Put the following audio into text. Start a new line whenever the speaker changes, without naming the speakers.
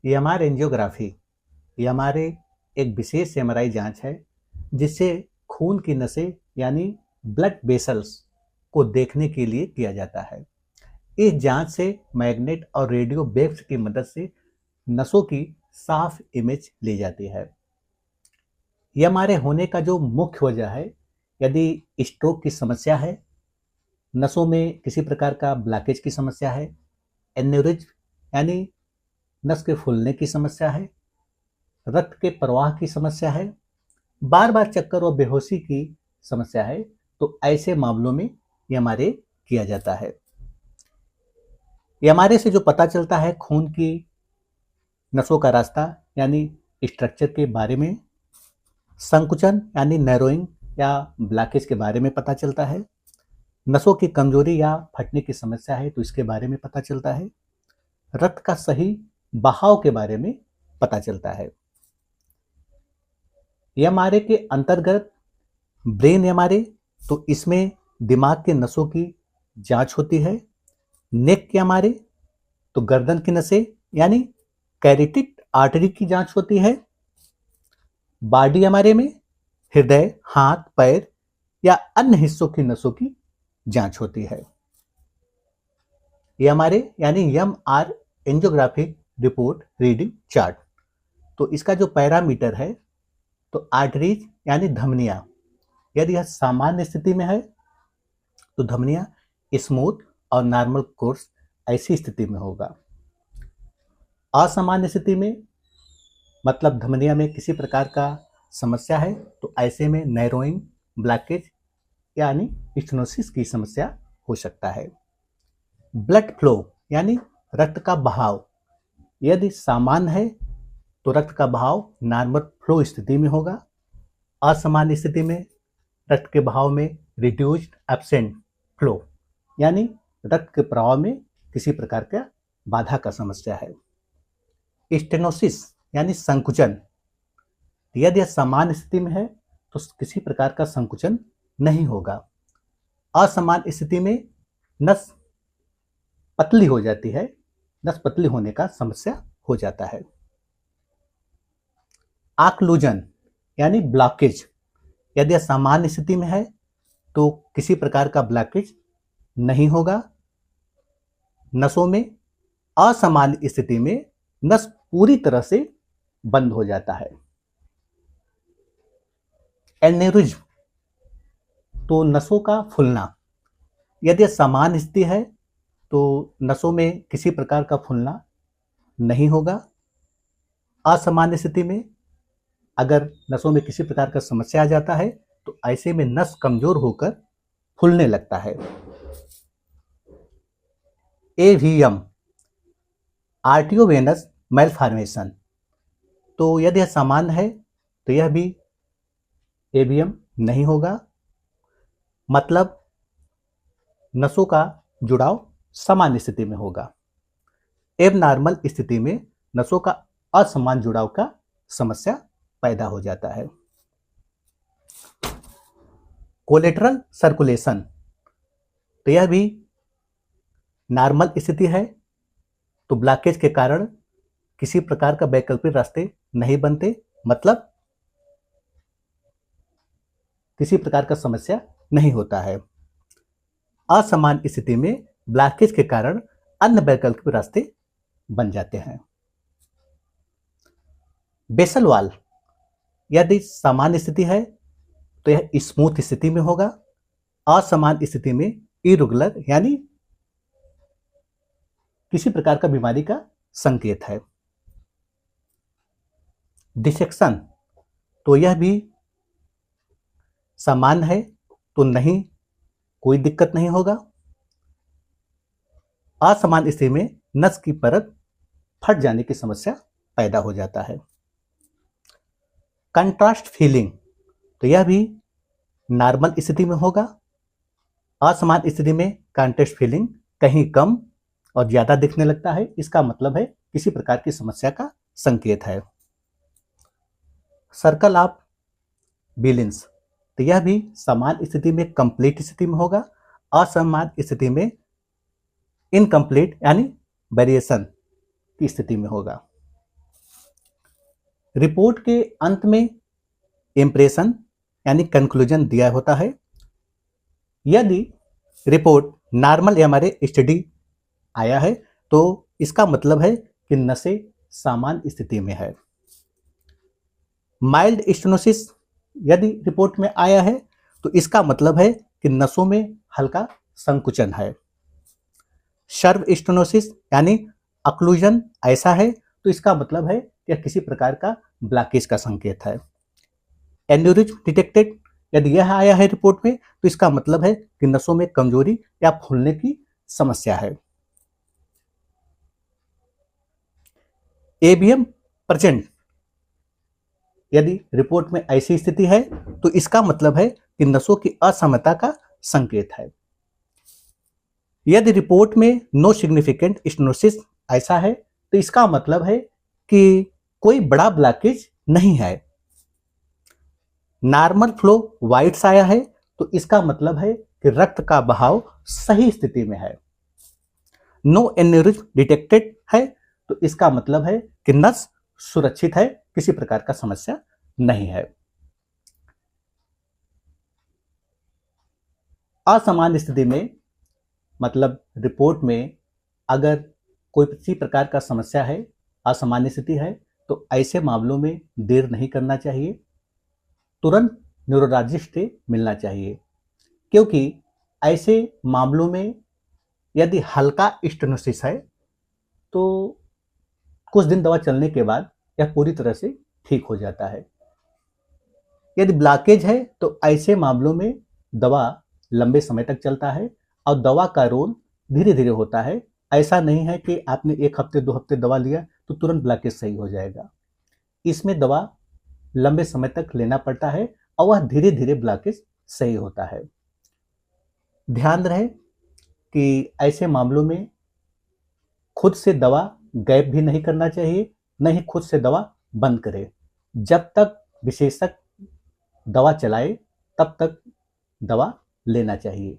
MR angiography ये हमारे एक विशेष एमआरआई जांच है जिससे खून की नसें यानी ब्लड वेसल्स को देखने के लिए किया जाता है। इस जांच से मैग्नेट और रेडियो वेव्स की मदद से नसों की साफ इमेज ली जाती है। यह हमारे होने का जो मुख्य वजह है, यदि स्ट्रोक की समस्या है, नसों में किसी प्रकार का ब्लॉकेज की समस्या है, एन्यूरिज्म यानी नस के फूलने की समस्या है, रक्त के प्रवाह की समस्या है, बार बार चक्कर और बेहोशी की समस्या है, तो ऐसे मामलों में ये हमारे किया जाता है। ये हमारे से जो पता चलता है खून की नसों का रास्ता यानी स्ट्रक्चर के बारे में, संकुचन यानी नैरोइंग या ब्लॉकेज के बारे में पता चलता है, नसों की कमजोरी या फटने की समस्या है तो इसके बारे में पता चलता है, रक्त का सही बहाव के बारे में पता चलता है। एमआरआई के अंतर्गत ब्रेन एमआरआई, तो इसमें दिमाग के नसों की जांच होती है। नेक के एमआरआई, तो गर्दन की नसें यानी कैरोटिड आर्टरी की जांच होती है। बॉडी एमआरआई में हृदय, हाथ, पैर या अन्य हिस्सों की नसों की जांच होती है। एमआरआई यानी MR angiography report reading chart, तो इसका जो पैरामीटर है, तो आर्टरीज यानी धमनियां, यदि यह सामान्य स्थिति में है तो धमनियां स्मूथ और नॉर्मल कोर्स ऐसी स्थिति में होगा। असामान्य स्थिति में मतलब धमनिया में किसी प्रकार का समस्या है तो ऐसे में नैरोइंग, ब्लॉकेज यानी स्टेनोसिस की समस्या हो सकता है। ब्लड फ्लो यानी रक्त का बहाव, यदि सामान्य है तो रक्त का बहाव नॉर्मल फ्लो स्थिति में होगा। असामान्य स्थिति में रक्त के बहाव में रिड्यूस्ड एब्सेंट फ्लो यानी रक्त के प्रवाह में किसी प्रकार का बाधा का समस्या है। स्टेनोसिस यानी संकुचन, यदि यह सामान्य स्थिति में है तो किसी प्रकार का संकुचन नहीं होगा। असामान्य स्थिति में नस पतली हो जाती है, नस पतली होने का समस्या हो जाता है। ऑक्लूजन यानी ब्लॉकेज, यदि यह सामान्य स्थिति में है तो किसी प्रकार का ब्लॉकेज नहीं होगा। नसों में असामान्य स्थिति में नस पूरी तरह से बंद हो जाता है। एन्यूरिज्म, तो नसों का फूलना, यदि सामान्य स्थिति है तो नसों में किसी प्रकार का फूलना नहीं होगा। असामान्य स्थिति में अगर नसों में किसी प्रकार का समस्या आ जाता है तो ऐसे में नस कमजोर होकर फूलने लगता है। एवीएम आर्टियोवेनस मैलफॉर्मेशन, तो यदि यह सामान्य है तो यह भी एवीएम नहीं होगा, मतलब नसों का जुड़ाव सामान्य स्थिति में होगा। एबनॉर्मल स्थिति में नसों का असमान जुड़ाव का समस्या पैदा हो जाता है। कोलेटरल सर्कुलेशन, तो यह भी नॉर्मल स्थिति है तो ब्लॉकेज के कारण किसी प्रकार का वैकल्पिक रास्ते नहीं बनते, मतलब किसी प्रकार का समस्या नहीं होता है। असामान्य स्थिति में ब्लॉकेज के कारण अन्य वैकल्पिक रास्ते बन जाते हैं। बेसल वॉल, यदि सामान्य स्थिति है तो यह स्मूथ स्थिति में होगा। असामान्य स्थिति में इरेगुलर यानी किसी प्रकार का बीमारी का संकेत है। डिसेक्शन, तो यह भी सामान्य है तो नहीं, कोई दिक्कत नहीं होगा। असामान्य स्थिति में नस की परत फट जाने की समस्या पैदा हो जाता है। कंट्रास्ट फीलिंग, तो यह भी नॉर्मल स्थिति में होगा। असामान्य स्थिति में कंट्रास्ट फीलिंग कहीं कम और ज्यादा दिखने लगता है, इसका मतलब है किसी प्रकार की समस्या का संकेत है। सर्कल ऑफ विलियंस, तो यह भी सामान्य स्थिति में कंप्लीट स्थिति में होगा। असामान्य स्थिति में इनकम्प्लीट यानी वेरिएशन की स्थिति में होगा। रिपोर्ट के अंत में इम्प्रेशन यानी कंक्लूजन दिया होता है। यदि रिपोर्ट नॉर्मल एमआरआई स्टडी आया है तो इसका मतलब है कि नसें सामान्य स्थिति में है। माइल्ड स्टेनोसिस यदि रिपोर्ट में आया है तो इसका मतलब है कि नसों में हल्का संकुचन है। सर्व स्टेनोसिस यानी अक्लूजन ऐसा है तो इसका मतलब है कि किसी प्रकार का ब्लॉकेज का संकेत है। एन्यूरिज्म डिटेक्टेड यदि यह आया है रिपोर्ट में तो इसका मतलब है कि नसों में कमजोरी या फूलने की समस्या है। एबीएम प्रेजेंट यदि रिपोर्ट में ऐसी स्थिति है तो इसका मतलब है कि नसों की असमता का संकेत है। यदि रिपोर्ट में नो सिग्निफिकेंट स्टेनोसिस ऐसा है तो इसका मतलब है कि कोई बड़ा ब्लॉकेज नहीं है। नॉर्मल फ्लो वाइट्स आया है तो इसका मतलब है कि रक्त का बहाव सही स्थिति में है। नो एन्यूरिज्म डिटेक्टेड है तो इसका मतलब है कि नस सुरक्षित है, किसी प्रकार का समस्या नहीं है। असामान्य स्थिति में मतलब रिपोर्ट में अगर कोई किसी प्रकार का समस्या है, असामान्य स्थिति है, तो ऐसे मामलों में देर नहीं करना चाहिए, तुरंत न्यूरोलॉजिस्ट से मिलना चाहिए, क्योंकि ऐसे मामलों में यदि हल्का स्टेनोसिस है तो कुछ दिन दवा चलने के बाद यह पूरी तरह से ठीक हो जाता है। यदि ब्लॉकेज है तो ऐसे मामलों में दवा लंबे समय तक चलता है और दवा का रोल धीरे धीरे होता है। ऐसा नहीं है कि आपने 1 हफ्ते 2 हफ्ते दवा लिया तो तुरंत ब्लॉकेज सही हो जाएगा। इसमें दवा लंबे समय तक लेना पड़ता है और वह धीरे धीरे ब्लॉकेज सही होता है। ध्यान रहे कि ऐसे मामलों में खुद से दवा गैप भी नहीं करना चाहिए, न ही खुद से दवा बंद करें। जब तक विशेषज्ञ दवा चलाए तब तक दवा लेना चाहिए।